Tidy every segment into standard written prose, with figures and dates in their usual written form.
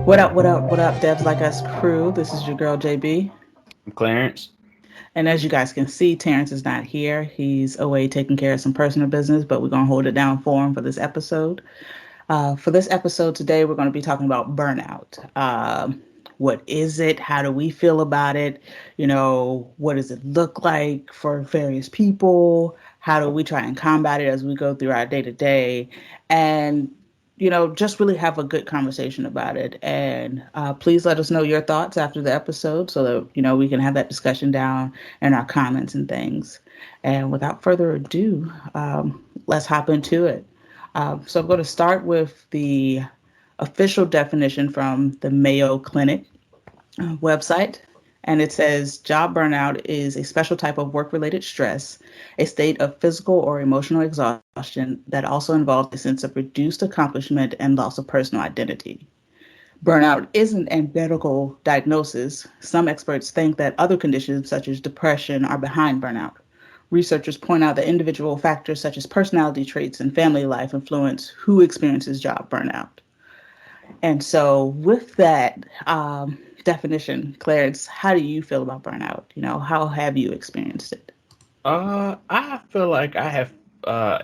What up, what up, what up, Devs Like Us crew? This is your girl JB. Clarence. And as you guys can see, Terrence is not here. He's away taking care of some personal business, but we're going to hold it down for him for this episode. For this episode today, we're going to be talking about burnout. What is it? How do we feel about it? What does it look like for various people? How do we try and combat it as we go through our day to day? And just really have a good conversation about it. And please let us know your thoughts after the episode so that, we can have that discussion down in our comments and things. And without further ado, let's hop into it. So I'm going to start with the official definition from the Mayo Clinic website. And it says job burnout is a special type of work related stress, a state of physical or emotional exhaustion that also involves a sense of reduced accomplishment and loss of personal identity. Burnout isn't a medical diagnosis. Some experts think that other conditions, such as depression, are behind burnout. Researchers point out that individual factors such as personality traits and family life influence who experiences job burnout. And so, with that definition, Clarence, how do you feel about burnout? How have you experienced it? I feel like I have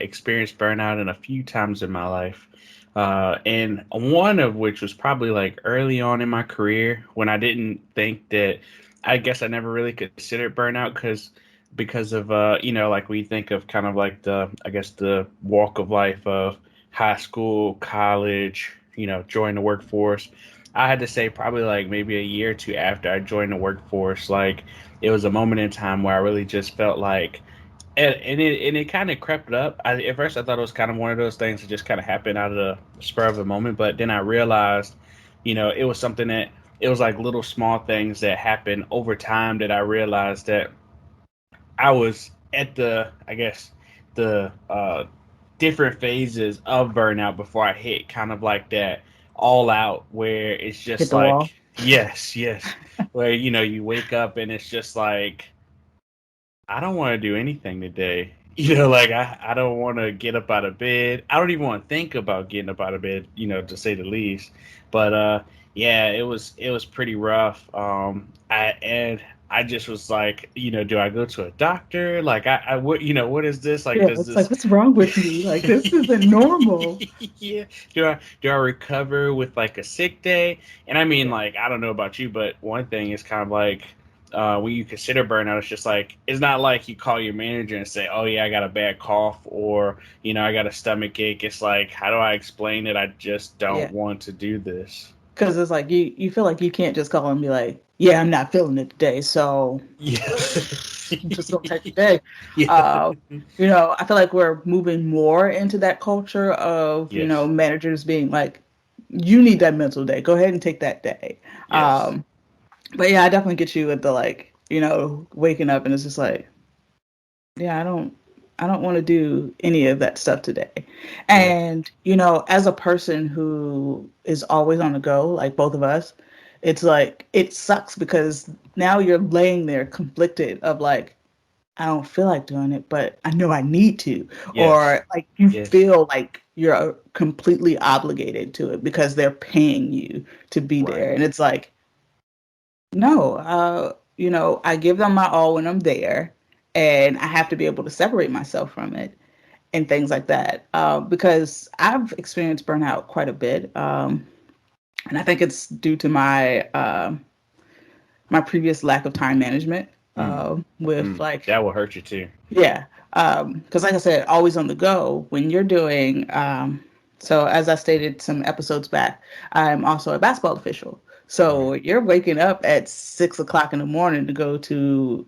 experienced burnout in a few times in my life. And one of which was probably like early on in my career when I didn't think that I guess I never really considered burnout because of like we think of kind of like the walk of life of high school, college, join the workforce. I had to say probably like maybe a year or two after I joined the workforce, like it was a moment in time where I really just felt like, and it kind of crept up. At first, I thought it was kind of one of those things that just kind of happened out of the spur of the moment, but then I realized, it was something that it was like little small things that happened over time that I realized that I was at I guess, the different phases of burnout before I hit kind of like that all out where it's Hit just the wall? like, yes, yes, where, you wake up and it's just like, I don't want to do anything today. Like I don't want to get up out of bed. I don't even want to think about getting up out of bed, to say the least. But yeah, it was pretty rough. I just was like, do I go to a doctor? Like what what is this? Like Yeah, does it's like, this what's wrong with me? Like, this isn't normal. yeah. Do I recover with like a sick day? And I mean, like, I don't know about you, but one thing is kind of like when you consider burnout, it's just like it's not like you call your manager and say, "Oh yeah, I got a bad cough," or I got a stomach ache. It's like, how do I explain it? I just don't Yeah. want to do this. Because it's like you feel like you can't just call and be like, yeah, I'm not feeling it today, so Yeah. I'm just gonna take the day. Yeah. Uh, I feel like we're moving more into that culture of, Yes. managers being like, you need that mental day. Go ahead and take that day. Yes. Um, but yeah, I definitely get you with the like, waking up and it's just like, yeah, I don't want to do any of that stuff today. Yes. And, as a person who is always on the go, like both of us, it's like it sucks because now you're laying there conflicted of like, I don't feel like doing it, but I know I need to. Yes. Or like you Yes. feel like you're completely obligated to it because they're paying you to be Right. there. And it's like, no, I give them my all when I'm there, and I have to be able to separate myself from it and things like that. Because I've experienced burnout quite a bit, and I think it's due to my previous lack of time management. Mm. With Mm. like, That will hurt you too. yeah, because like I said, always on the go when you're doing. So as I stated some episodes back, I'm also a basketball official. Hmm. So you're waking up at 6 o'clock in the morning to go to,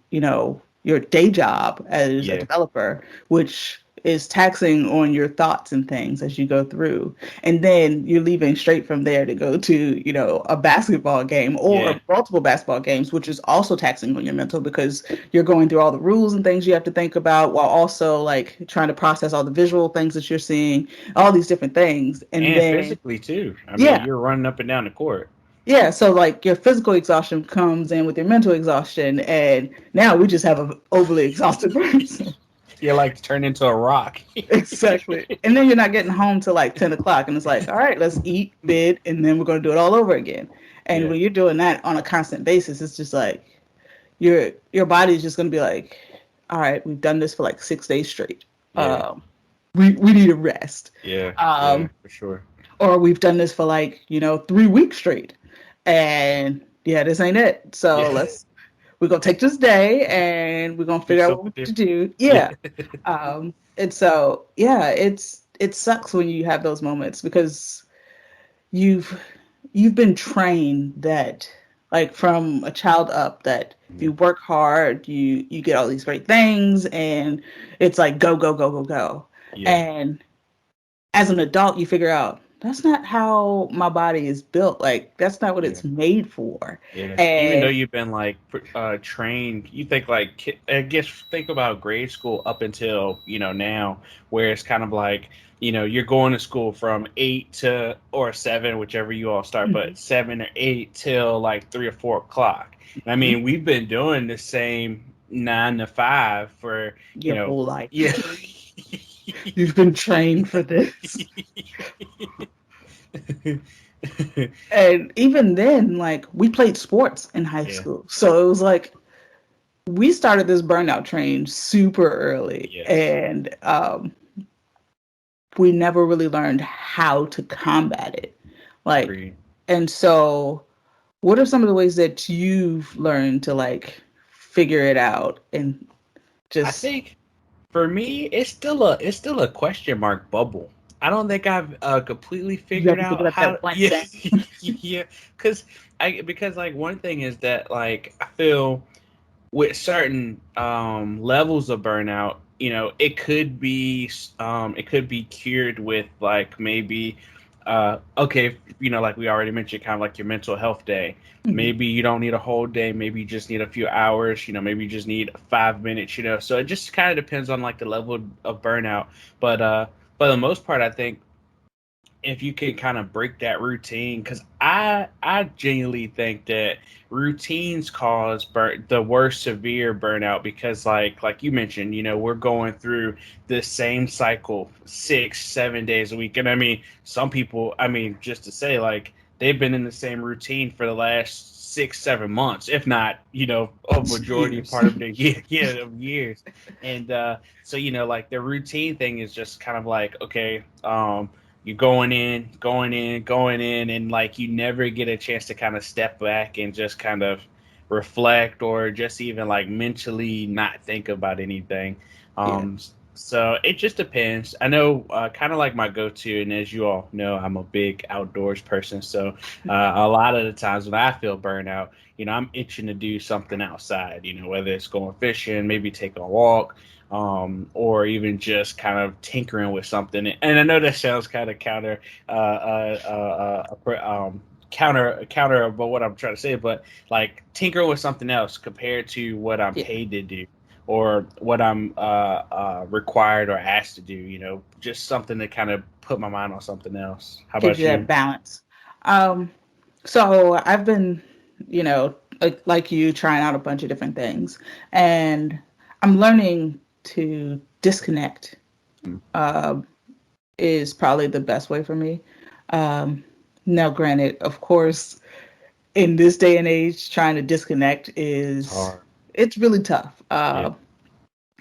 your day job as a Yeah. developer, which is taxing on your thoughts and things as you go through. And then you're leaving straight from there to go to, a basketball game Yeah. or multiple basketball games, which is also taxing on your mental because you're going through all the rules and things you have to think about while also like trying to process all the visual things that you're seeing, all these different things. And And then, physically too. I mean, yeah, you're running up and down the court. yeah. So like your physical exhaustion comes in with your mental exhaustion. And now we just have an overly exhausted person. You like turn into a rock. Exactly. And then you're not getting home till like 10 o'clock. And it's like, all right, let's eat, bid, and then we're going to do it all over again. And Yeah. when you're doing that on a constant basis, it's just like your body's just going to be like, all right, we've done this for like 6 days straight. Yeah. We need a rest. Yeah. Yeah. Um, For sure. or we've done this for like, 3 weeks straight. And yeah, this ain't it. So Yeah. we're going to take this day and we're going to Do figure out what something to different. do. Yeah. Yeah. And so, yeah, it sucks when you have those moments because you've you've been trained that like from a child up that if you work hard, you get all these great things and it's like go go go go go. Yeah. And as an adult, you figure out that's not how my body is built. Like that's not what Yeah. it's made for. Yeah, even though And you've been like trained, you think like I guess think about grade school up until now, where it's kind of like you're going to school from 8 to or 7, whichever you all start, but 7 or 8 till like 3 or 4 o'clock. I mean, we've been doing the same 9 to 5 for your whole life, yeah. you've been trained for this. And even then, like we played sports in high Yeah, school. So it was like we started this burnout train super early yes, and we never really learned how to combat it. Like, agreed. and so what are some of the ways that you've learned to like figure it out and I just think for me, it's still a question mark bubble. I don't think I've completely you figured haven't figured out out how. that one Yeah, thing? yeah. Because like one thing is that like I feel with certain levels of burnout, it could be cured with like maybe okay, like we already mentioned, kind of like your mental health day. Mhm. Maybe you don't need a whole day. Maybe you just need a few hours. Maybe you just need 5 minutes. So it just kind of depends on like the level of burnout. But for the most part, I think if you can kind of break that routine, because I genuinely think that routines cause the worst severe burnout, because like you mentioned, we're going through this same cycle 6 7 days a week. And I mean, some people, I mean, just to say, like, they've been in the same routine for the last 6 7 months, if not a majority Years. part of the year, yeah, of years. And so like the routine thing is just kind of like, okay, you're going in, and like you never get a chance to kind of step back and just kind of reflect, or just even like mentally not think about anything. Yeah. Um, so it just depends. I know, kind of like my go-to, and as you all know, I'm a big outdoors person. So a lot of the times when I feel burnout, I'm itching to do something outside. Whether it's going fishing, maybe take a walk, or even just kind of tinkering with something. And I know that sounds kind of counter about what I'm trying to say, but like tinkering with something else compared to what I'm Yeah. paid to do, or what I'm required or asked to do. Just something to kind of put my mind on something else. How Gives about you that you? balance. Um, so I've been, like you, trying out a bunch of different things, and I'm learning to disconnect. Hmm. Uh, is probably the best way for me. Um, Now, granted, of course, in this day and age, trying to disconnect It's is hard. it's really tough. Yeah.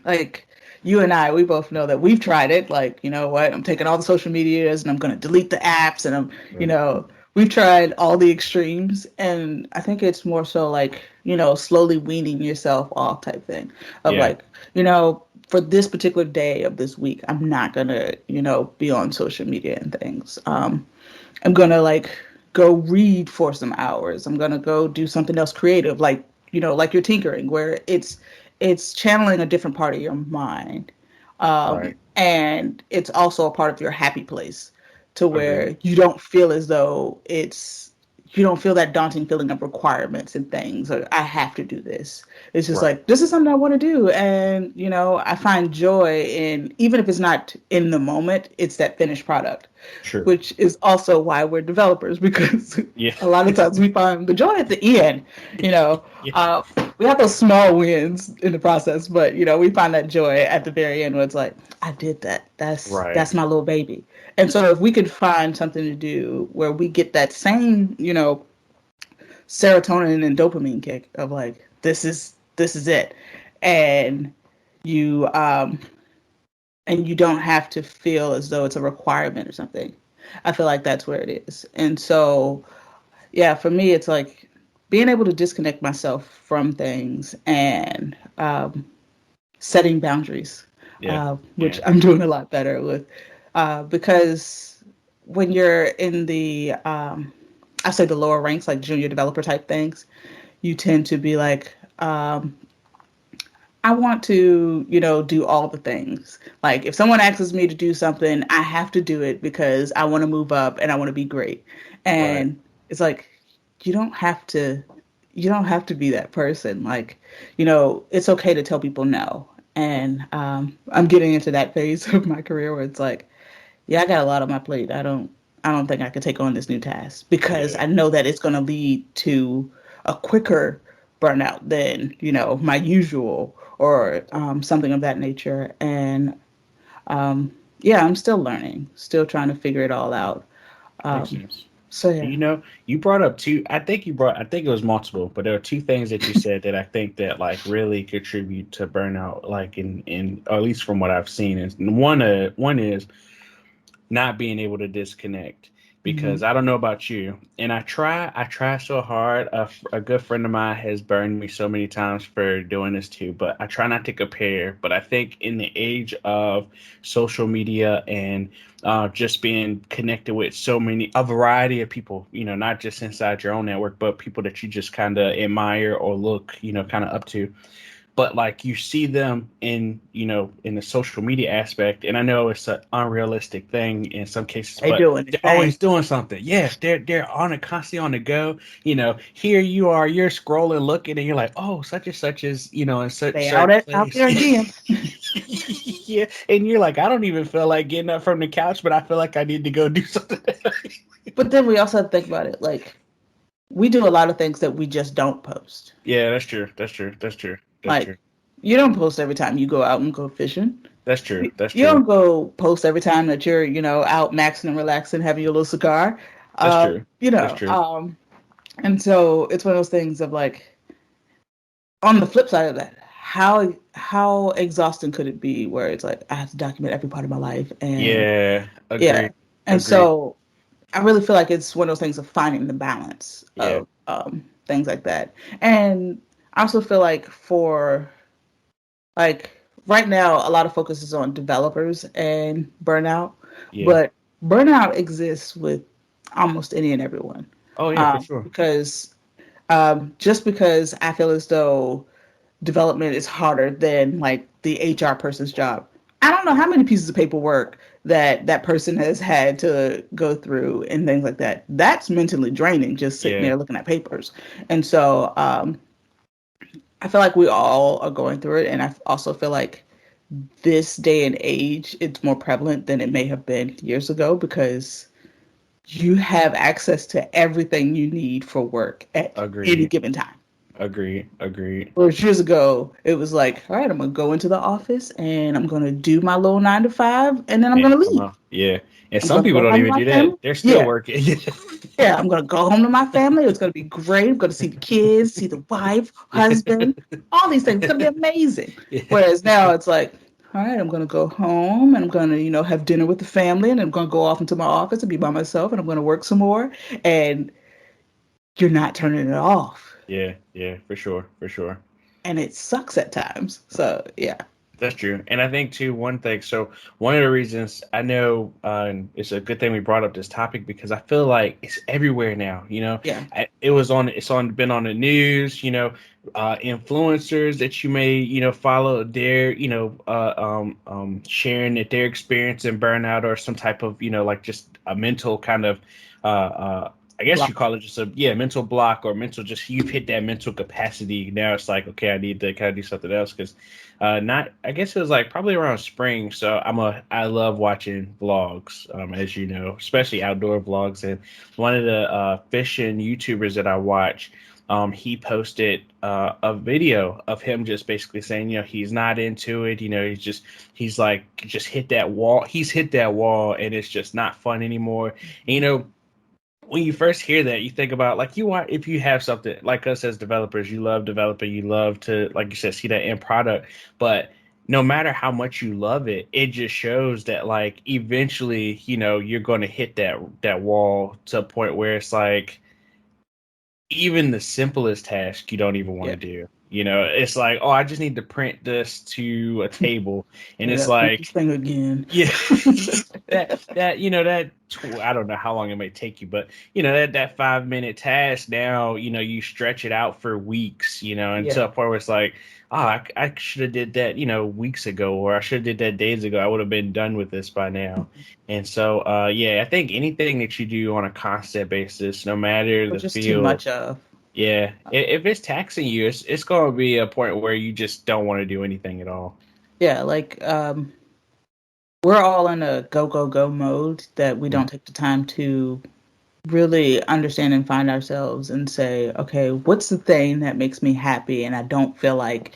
Like you and I, we both know that we've tried it. Like, you know what? I'm taking all the social medias and I'm going to delete the apps and Right. we've tried all the extremes. And I think it's more so like, slowly weaning yourself off type thing of Yeah. like, for this particular day of this week, I'm not going to, be on social media and things. I'm going to like go read for some hours. I'm going to go do something else creative, like, like you're tinkering, where it's channeling a different part of your mind. Right. And it's also a part of your happy place to Agreed. where you don't feel as though you don't feel that daunting feeling of requirements and things, or I have to do this. It's just Right. like, this is something I want to do. And, I find joy in, even if it's not in the moment, it's that finished product, Sure. which is also why we're developers, because Yeah. a lot of times we find the joy at the end, you know. Yeah. we have those small wins in the process, but we find that joy at the very end where it's like, I did that. Right. That's my little baby. And so if we could find something to do where we get that same, serotonin and dopamine kick of like, this is it. And you you don't have to feel as though it's a requirement or something. I feel like that's where it is. And so yeah, for me, it's like being able to disconnect myself from things and setting boundaries, Yeah. which Yeah. I'm doing a lot better with. Because when you're in the, I say the lower ranks, like junior developer type things, you tend to be like, I want to, do all the things. Like if someone asks me to do something, I have to do it because I want to move up and I want to be great. Right. And it's like you don't have to be that person. Like, it's okay to tell people no. And I'm getting into that phase of my career where it's like, yeah, I got a lot on my plate. I don't think I could take on this new task because Yeah. I know that it's going to lead to a quicker burnout than, my usual or something of that nature. And yeah, I'm still learning, still trying to figure it all out. Makes Um, sense. so yeah, You brought up two. I think it was multiple, but there are two things that you said that I think that like really contribute to burnout, like or at least from what I've seen. Is one is not being able to disconnect hmm because I don't know about you, and I try so hard. A good friend of mine has burned me so many times for doing this too, but I try not to compare. But I think in the age of social media and just being connected with a variety of people, not just inside your own network, but people that you just kind of admire or look, kind of up to, but like you see them in the social media aspect, and I know it's an unrealistic thing in some cases, they but doing the they're thing. always doing something. Yeah, they're on it, constantly on the go. Here you are, you're scrolling, looking, and you're like, oh, such and such is in such They out certain at out place. there again. Yeah, and you're like, I don't even feel like getting up from the couch, but I feel like I need to go do something. But then we also have to think about it. Like we do a lot of things that we just don't post. Yeah, that's true. That's true. That's true. That's Like true. you don't post every time you go out and go fishing. That's true. That's You true. don't go post every time that you're, out maxing and relaxing, having your little cigar. That's true. You That's know, true. and so it's one of those things of like, on the flip side of that, how exhausting could it be where it's like I have to document every part of my life and Yeah, yeah, agreed. and Agreed. so I really feel like it's one of those things of finding the balance Yeah. of things like that, and I also feel like for like right now, a lot of focus is on developers and burnout, Yeah. but burnout exists with almost any and everyone. Oh yeah, for sure. Because just because I feel as though development is harder than like the HR person's job, I don't know how many pieces of paperwork that person has had to go through and things like that. That's mentally draining, just sitting Yeah, there looking at papers. And so I feel like we all are going through it, and I also feel like this day and age, it's more prevalent than it may have been years ago because you have access to everything you need for work at any agreed. given time. Agreed. Agreed. Whereas years ago, it was like, all right, I'm gonna go into the office and I'm gonna do my little 9 to 5, and then I'm And gonna come leave. on. Yeah. And I'm some gonna people go don't home to even my do that. family. They're still Yeah, working. yeah, I'm gonna go home to my family. It's gonna be great. I'm gonna see the kids, see the wife, husband, all these things. It's gonna be amazing. Yeah. Whereas now it's like, all right, I'm gonna go home and I'm gonna, have dinner with the family, and I'm gonna go off into my office and be by myself, and I'm gonna work some more. And you're not turning it off, Yeah. Yeah. For sure. For sure. and it sucks at times. So yeah, That's true. And I think too, one thing, so one of the reasons I know and it's a good thing we brought up this topic because I feel like it's everywhere now, yeah, been on the news, influencers that you may, follow, they're, sharing that they're experiencing burnout or some type of, like just a mental kind of, I guess you block. call it just a mental block or mental just you've hit that mental capacity. Now it's like okay, I need to kind of do something else because not I guess it was like probably around spring. So I love watching vlogs, as you know, especially outdoor vlogs. And one of the fishing YouTubers that I watch, he posted a video of him just basically saying, he's not into it. He's like, just hit that wall. He's hit that wall and it's just not fun anymore. And, when you first hear that, you think about like if you have something like us as developers, you love developing, you love to, like you said, see that end product. But no matter how much you love it, it just shows that like eventually, you're going to hit that wall to a point where it's like even the simplest task you don't even want to Yeah. do. It's like, oh, I just need to print this to a table, and I it's gotta print this like, thing again. yeah, I don't know how long it may take you, but that 5 minute task now, you stretch it out for weeks, Yeah. until a point where it's like, oh, I should have did that, weeks ago, or I should have did that days ago. I would have been done with this by now. And so, yeah, I think anything that you do on a constant basis, no matter Or the just too field, much of. yeah, if it's taxing you, it's going to be a point where you just don't want to do anything at all. Yeah, like we're all in a go go go mode that we Mm. don't take the time to really understand and find ourselves and say, okay, what's the thing that makes me happy and I don't feel like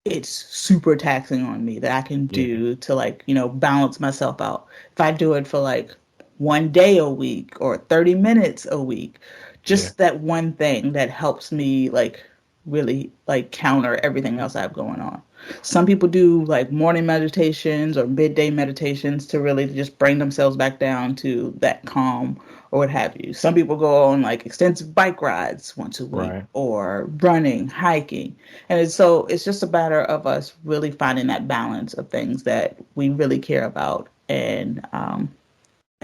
it's super taxing on me that I can Yeah, do to like, balance myself out. If I do it for like one day a week or 30 minutes a week, yeah, just that one thing that helps me like really like counter everything else I have going on. Some people do like morning meditations or midday meditations to really just bring themselves back down to that calm or what have you. Some people go on like extensive bike rides once a week right. or running, hiking. And it's just a matter of us really finding that balance of things that we really care about and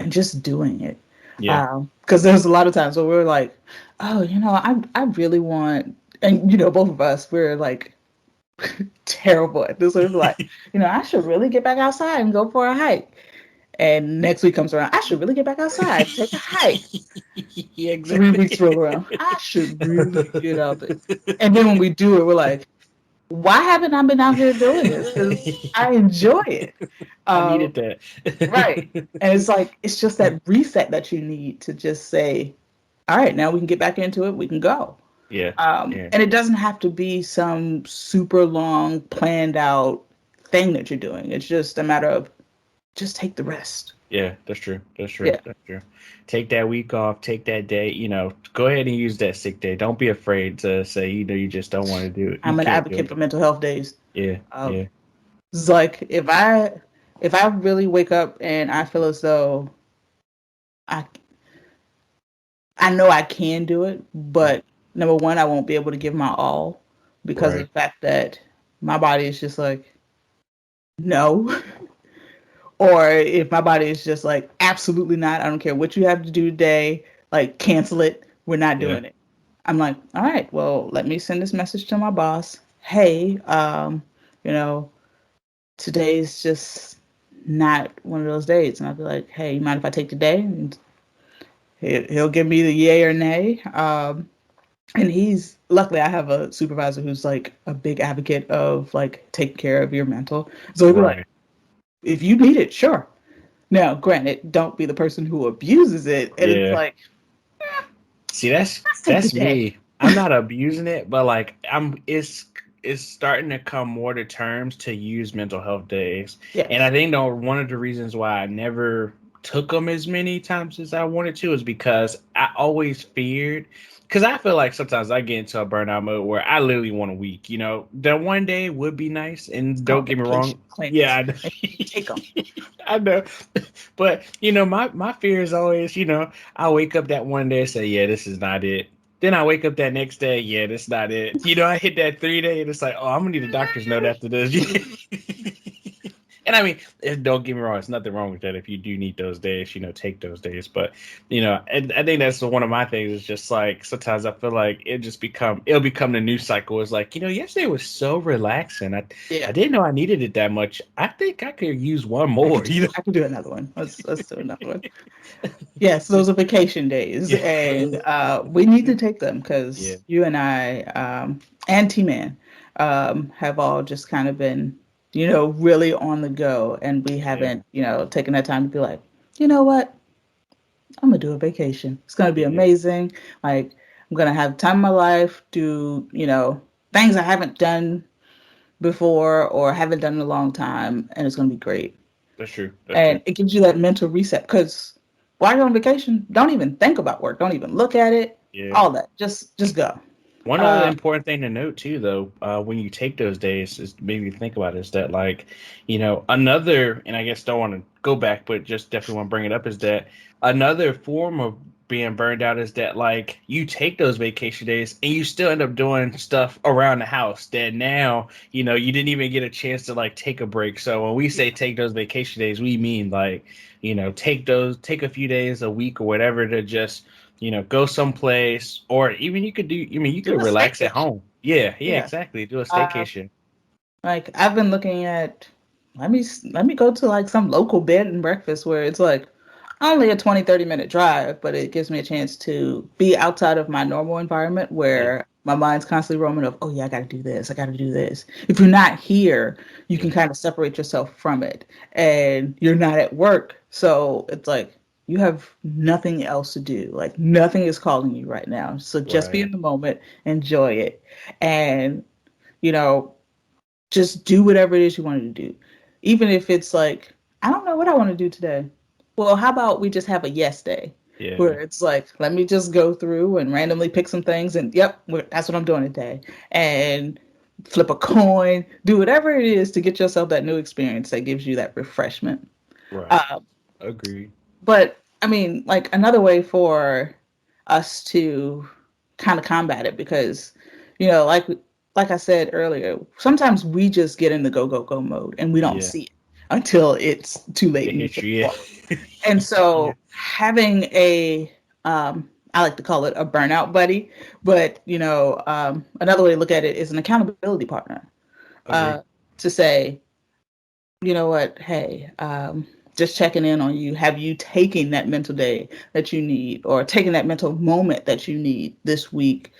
just doing it. Yeah. Because there's a lot of times where we're like, oh, I really want, and both of us, we're like terrible at this. We're like, I should really get back outside and go for a hike. And next week comes around, I should really get back outside and take a hike. Yeah, 3 weeks roll exactly. around, I should really get out there. And then when we do it, we're like, why haven't I been out here doing this? Because I enjoy it. I Uh, needed that. right. And it's like, it's just that reset that you need to just say, all right, now we can get back into it. We can go. Yeah, yeah, And it doesn't have to be some super long, planned out thing that you're doing. It's just a matter of just take the rest. yeah. That's true. That's true. Yeah. That's true. Take that week off. Take that day. Go ahead and use that sick day. Don't be afraid to say you just don't want to do it. You I'm an can't do advocate it. for mental health days. Yeah, Uh, yeah, it's like if I really wake up and I feel as though I I know I can do it, but number one, I won't be able to give my all because of right. the fact that my body is just like, no. Or if my body is just like, absolutely not, I don't care what you have to do today, like, cancel it. We're not Yeah, doing it. I'm like, all right, well, let me send this message to my boss. Hey, you know, today's just not one of those days. And I'll be like, hey, you mind if I take the day? And he'll give me the yay or nay. And he's luckily I have a supervisor who's like a big advocate of like taking care of your mental. So he'll be like, right. if you need it, sure. Now, granted, don't be the person who abuses it. And it's Yeah. like, See, that's let's take the that's day. me. I'm not abusing it, but like it's starting to come more to terms to use mental health days. And Yes. I think one of the reasons why I never took them as many times as I wanted to is because I always feared, because I feel like sometimes I get into a burnout mode where I literally want a week. That one day would be nice, It's and don't called get me vacation, wrong. Yeah, Clarence. I know. And take them. I know. But my fear is always, I wake up that one day and say, yeah, this is not it. Then I wake up that next day, yeah, that's not it. I hit that 3 day and it's like, oh, I'm gonna need a doctor's note after this. And I mean, don't get me wrong, there's nothing wrong with that. If you do need those days, take those days. But I think that's one of my things. Is just like sometimes I feel like it'll become the news cycle. It's like, yesterday was so relaxing. I Yeah. didn't know I needed it that much. I think I could use one I could more. do I could do another one. Let's do another one. Yes, those are vacation days, Yeah, and we need to take them yeah, because you and I and T Man have all just kind of been, really on the go, and we yeah, haven't, taken that time to be like, you know what, I'm gonna do a vacation. It's gonna be yeah, amazing. Like, I'm I'm gonna have time in my life, do, things I haven't done before or haven't done in a long time, and it's gonna be great. That's true. That's true. And it gives you that mental reset because while you're on vacation, don't even think about work. Don't even look at it. Yeah. All that. Just go. One other Uh, important thing to note too, though, when you take those days, is maybe think about is that like, another, and I guess don't want to go back, but just definitely want to bring it up is that another form of being burned out is that like you take those vacation days and you still end up doing stuff around the house that now you didn't even get a chance to like take a break. So when we say take those vacation days, we mean like take a few days a week or whatever to just go someplace, or even you could do. I mean, you do could a relax at staycation. home. Yeah, yeah, Yeah. exactly. Do a Uh, staycation. like I've been looking at. Let me go to like some local bed and breakfast where it's like only a 20-30 minute drive, but it gives me a chance to be outside of my normal environment Yeah, where my mind's constantly roaming of, oh yeah, I got to do this, I got to do this. If you're not here, you can yeah, kind of separate yourself from it, and you're not at work, so it's like you have nothing else to do. Like nothing is calling you right now, so just be right. in the moment, enjoy it, and you know just do whatever it is you wanted to do. Even if it's like, I don't know what I want to do today. Well, how about we just have a yes day Yeah, where it's like, let me just go through and randomly pick some things and, yep, that's what I'm doing today. And flip a coin, do whatever it is to get yourself that new experience that gives you that refreshment. right. Uh, Agreed. but I mean, like another way for us to kind of combat it, because like I said earlier, sometimes we just get in the go go go mode and we don't Yeah, see it until it's too late it and you hits flip you. the wall. And Yeah, so having I like to call it a burnout buddy, but another way to look at it is an accountability partner. agree. Uh, to say, you know what, hey, just checking in on you. Have you taken that mental day that you need, or taken that mental moment that you need this week,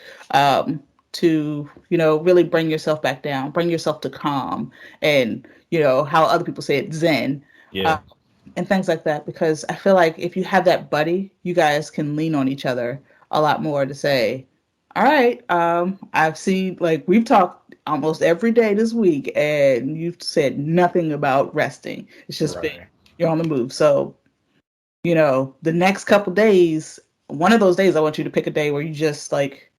to, really bring yourself back down, bring yourself to calm, and, how other people say it, zen, uh, Yeah, and things like that. Because I feel like if you have that buddy, you guys can lean on each other a lot more to say, all right, I've seen, like, we've talked almost every day this week, and you've said nothing about resting. It's just been right, you're on the move. So, the next couple days, one of those days, I want you to pick a day where you just like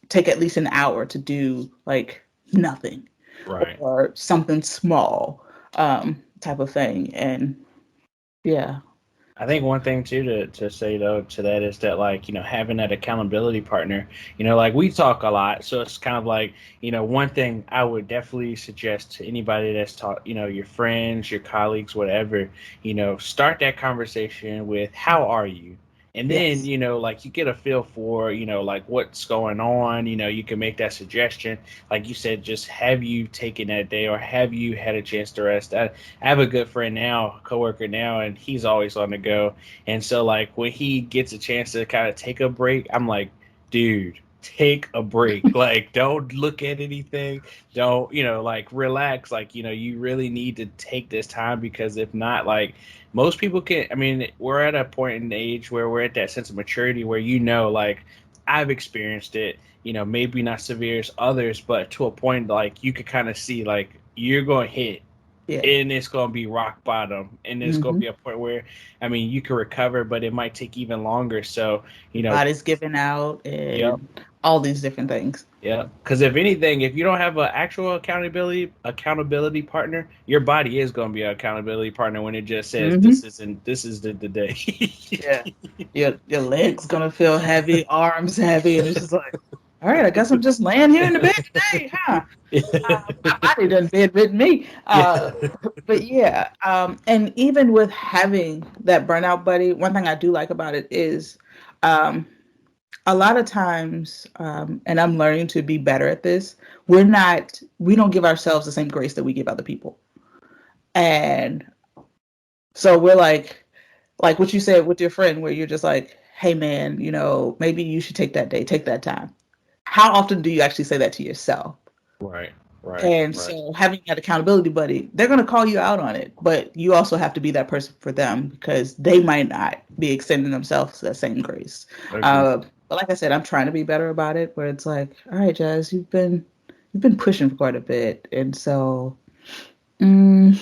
take at least an hour to do like nothing right. or something small, type of thing. And yeah, I think one thing too to say though to that is that like having that accountability partner, like we talk a lot, so it's kind of like one thing I would definitely suggest to anybody that's taught your friends, your colleagues, whatever, start that conversation with how are you, and then yes, like you get a feel for like what's going on, you can make that suggestion, like you said, just have you taken that day or have you had a chance to rest. I have a good friend now, coworker now, and he's always on the go. And so, like, when he gets a chance to kind of take a break, I'm like, dude, take a break. Like, don't look at anything. Don't, like, relax. Like, you really need to take this time because if not, like, most people can. I mean, we're at a point in age where we're at that sense of maturity where, like, I've experienced it, maybe not severe as others, but to a point, like, you could kind of see, like, you're going to hit yeah. and it's going to be rock bottom and it's going to Hmm. be a point where I mean you can recover but it might take even longer, so Your you know body's giving out yep, and all these different things. yep, because if anything, if you don't have an actual accountability partner, your body is going to be an accountability partner when it just says Hmm. this is the day. Yeah. Your legs gonna feel heavy, arms heavy, and it's just like, all right, I guess I'm just laying here in the bed today, huh? My body done bedridden me. Yeah, But yeah, and even with having that burnout buddy, one thing I do like about it is, um, a lot of times, and I'm learning to be better at this. We don't give ourselves the same grace that we give other people, and so we're like what you said with your friend, where you're just like, hey man, maybe you should take that day, take that time. How often do you actually say that to yourself? right, right, And right. so having that accountability buddy, they're going to call you out on it, but you also have to be that person for them because they might not be extending themselves that same grace. I agree. But like I said, I'm trying to be better about it. Where it's like, all right, Jazz, you've been pushing for quite a bit, and so mm,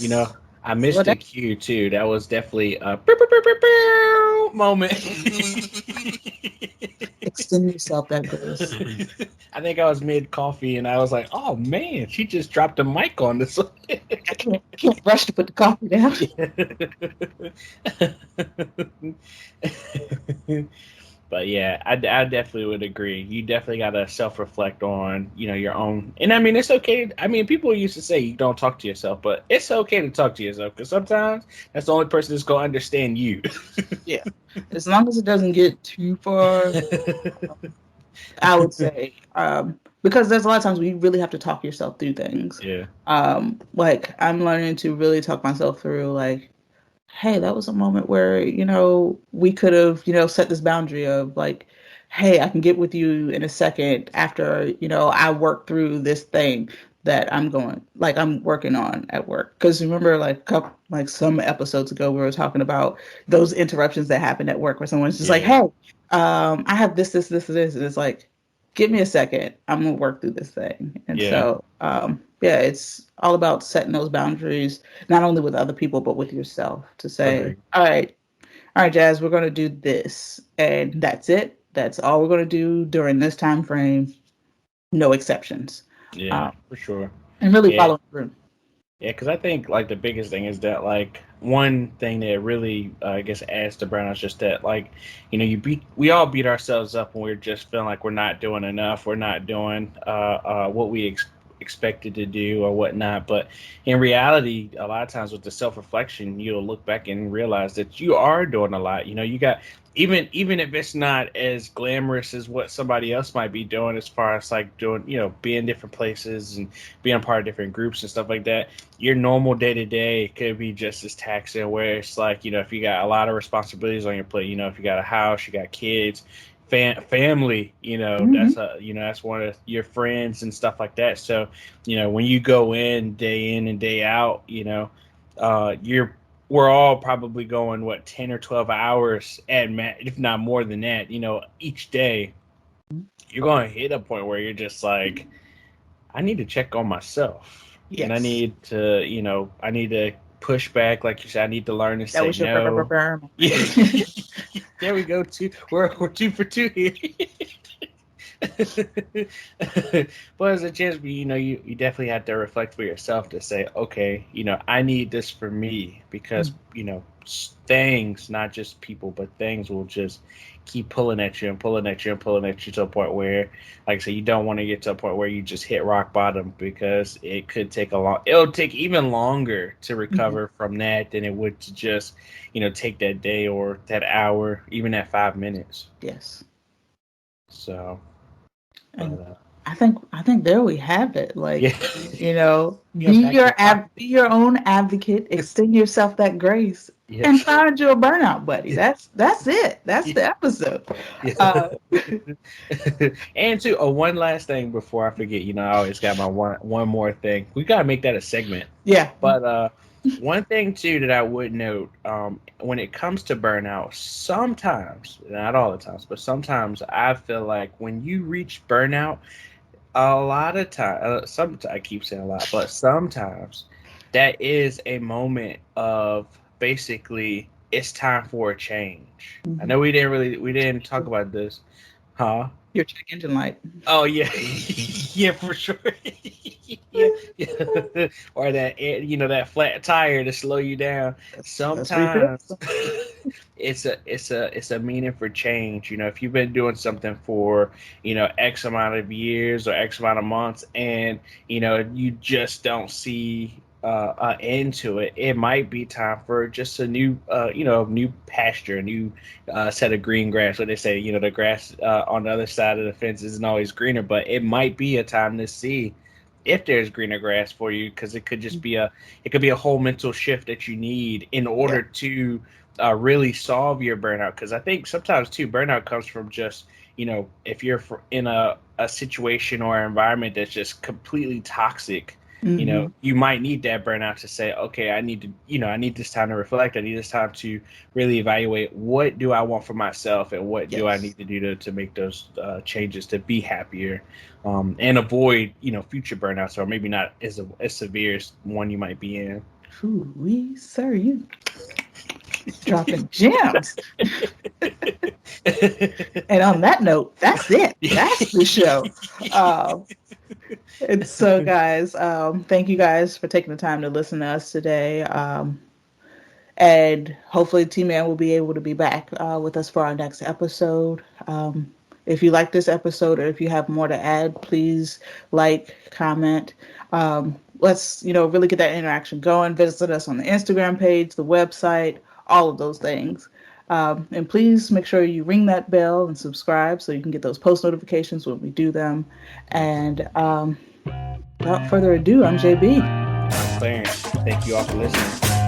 You know, let's I slow missed down. a cue too. That was definitely a pew, pew, pew, pew, pew moment. Extend yourself that grace. I think I was mid coffee and I was like, "Oh man, she just dropped a mic on this." I can't rush to put the coffee down. But yeah, I definitely would agree. You definitely got to self reflect on, your own. And I mean, it's okay. I mean, people used to say you don't talk to yourself, but it's okay to talk to yourself because sometimes that's the only person that's going to understand you. Yeah, as long as it doesn't get too far, I would say, because there's a lot of times we really have to talk yourself through things. Yeah. Like I'm learning to really talk myself through, like, hey, that was a moment where, we could have, set this boundary of like, hey, I can get with you in a second after, I work through this thing that I'm working on at work. Because remember, like some episodes ago, we were talking about those interruptions that happen at work where someone's just like, Yeah. hey, I have this, and it's like, give me a second, I'm gonna work through this thing. And Yeah. so, yeah, it's all about setting those boundaries not only with other people but with yourself to say, Agreed. all right, Jazz, we're going to do this, and that's it. That's all we're going to do during this time frame. No exceptions. Yeah, um, for sure. and really Yeah. following through. Yeah, because I think like the biggest thing is that like one thing that really I guess adds to burnout is just that like we all beat ourselves up when we're just feeling like we're not doing enough, we're not doing what we expected to do or whatnot. But in reality, a lot of times with the self reflection, you'll look back and realize that you are doing a lot. You got even if it's not as glamorous as what somebody else might be doing as far as like doing being different places and being a part of different groups and stuff like that, your normal day to day could be just as taxing. Where it's like if you got a lot of responsibilities on your plate, if you got a house, you got kids, family, Hmm. that's one of your friends and stuff like that. So when you go in and day out, you're we're all probably going what 10 or 12 hours at if not more than that, each day. You're going to hit a point where you're just like, I need to check on myself. And Yes, I need to push back. Like you said, I need to learn to that say was your no. Yeah. moment. There we go. We're two for two here. But as a chance, you definitely have to reflect for yourself to say, okay, I need this for me because, things, not just people, but things will just keep pulling at you and pulling at you and pulling at you to a point where, like I said, you don't want to get to a point where you just hit rock bottom because it'll take even longer to Mhm. recover from that than it would to just, take that day or that hour, even that 5 minutes. Yes. So, but And I think there we have it. yeah, Like, you're back to talk. be your own advocate, extend yourself that grace, and Yes. find you a burnout buddy. Yeah. That's it. That's Yeah. the episode. Yeah. Uh, And too, one last thing before I forget. I always got my one more thing. We gotta make that a segment. yeah. But one thing too that I would note, when it comes to burnout, sometimes, not all the times, but sometimes I feel like when you reach burnout, a lot of time, I keep saying a lot, but sometimes that is a moment of basically it's time for a change. I Mhm. know we didn't talk about this, huh? Your check engine light. Oh yeah, yeah for sure. Yeah, yeah. Or that that flat tire to slow you down. Let's refill. Sometimes it's a meaning for change. If you've been doing something for X amount of years or X amount of months, and you just don't see an end to it, it might be time for just a new new pasture, a new set of green grass. What they say, the grass on the other side of the fence isn't always greener, but it might be a time to see if there's greener grass for you, because it could just be it could be a whole mental shift that you need in Yeah. order to really solve your burnout. Because I think sometimes too, burnout comes from just if you're in a situation or environment that's just completely toxic, Mm-hmm. You might need that burnout to say, okay, I need to, I need this time to reflect. I need this time to really evaluate what do I want for myself and what do I Yes. need to do to make those changes to be happier, and avoid, future burnouts, or maybe not as severe as one you might be in. Ooh, we, sir, you dropping gems. And on that note, that's it. That's the show. Uh, and so, guys, thank you guys for taking the time to listen to us today. And hopefully, T Man will be able to be back with us for our next episode. If you like this episode or if you have more to add, please like, comment. Let's really get that interaction going. Visit us on the Instagram page, the website, all of those things. And please make sure you ring that bell and subscribe so you can get those post notifications when we do them. And without further ado, I'm JB. I'm Clarence. Thank you all for listening.